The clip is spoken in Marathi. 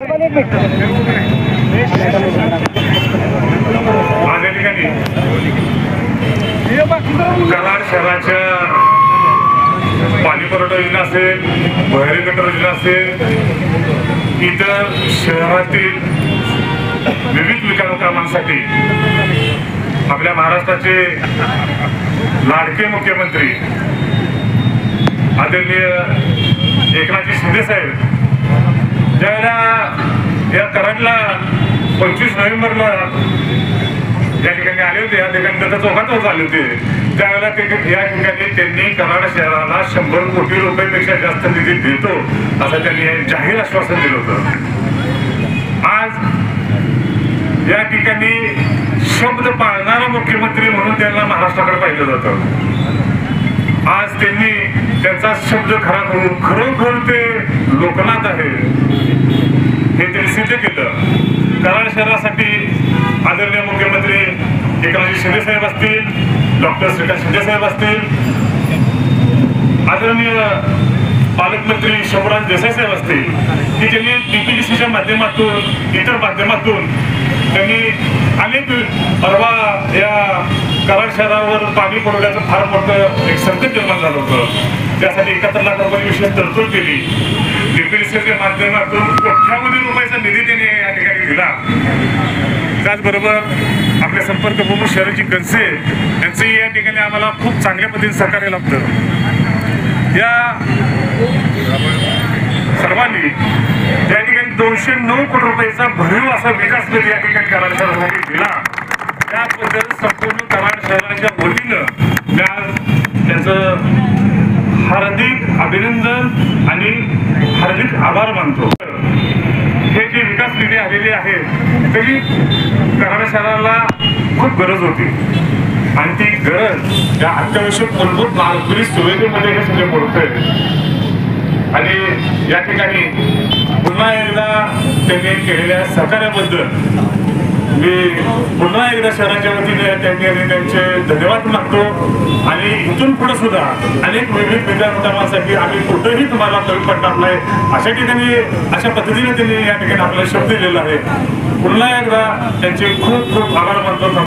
आज या ठिकाणी कराड शहराच्या पाणी पुरवठा योजना असेल, बहिरी गटर योजना असेल, इतर शहरातील विविध विकास कामांसाठी आपल्या महाराष्ट्राचे लाडके मुख्यमंत्री आदरणीय एकनाथ शिंदे साहेब ज्यावेळेला या कराडला 25 नोव्हेंबरला या ठिकाणी आले होते, या ठिकाणी त्याचा चौकात आले होते, त्यावेळेला या ठिकाणी त्यांनी कराड शहराला 100 कोटी रुपयापेक्षा जास्त निधी देतो असं त्यांनी जाहीर आश्वासन दिलं होतं. आज या ठिकाणी शब्द पाळणारा मुख्यमंत्री म्हणून त्यांना महाराष्ट्राकडे पाहिलं जातं. आज त्यांनी त्यांचा शब्द खरा करून खरोखर ते लोकनाथ आहे हे त्यांनी सिद्ध केलं. कराड शहरासाठी आदरणीय मुख्यमंत्री एकनाथ शिंदे साहेब असतील, डॉक्टर श्रीकांत शिंदे साहेब असतील, आदरणीय पालकमंत्री शंभूराज देसाई साहेब असतील, की ज्यांनी DPDCच्या माध्यमातून इतर माध्यमातून त्यांनी अनेक परवा या कराड शहरावर पाणी पुरवठ्याचं फार मोठं एक संकट निर्माण झालं होतं. त्यासाठी 71 लाख रुपये विशेष तरतूद केली. DPDCच्या माध्यमातून कोट्यावधी रुपयाचा निधी त्यांनी या ठिकाणी दिला. त्याचबरोबर आपले संपर्क प्रमुख शहराची कनसे यांचंही या ठिकाणी आम्हाला खूप चांगल्या पद्धतीने सहकार्य लाभतं. या सर्वांनी या ठिकाणी 209 कोटी रुपयाचा भरीव असा विकास निधी या ठिकाणी कराड शहरासाठी दिला. त्याबद्दल संपूर्ण कराड शहराच्या वतीनं मी आज त्यांचं हार्दिक अभिनंदन आणि हार्दिक आभार मानतो. हे जे विकास निधी आलेले आहे त्याची कराड शहराला खूप गरज होती आणि ती गरज या अत्यावश्यक मूलभूत नागरी सुविधेमध्ये हे सगळे मोडतंय. आणि या ठिकाणी पुन्हा एकदा त्यांनी केलेल्या सहकार्याबद्दल मी पुन्हा एकदा शहराच्या वतीने त्यांचे धन्यवाद मागतो. आणि इथून पुढे सुद्धा अनेक विविध विकास कामांसाठी आम्ही कुठेही तुम्हाला कमी पडणार नाही अशा ठिकाणी अशा पद्धतीने त्यांनी या ठिकाणी आपल्याला शब्द दिलेला आहे. पुन्हा एकदा त्यांचे खूप खूप आभार मानतो.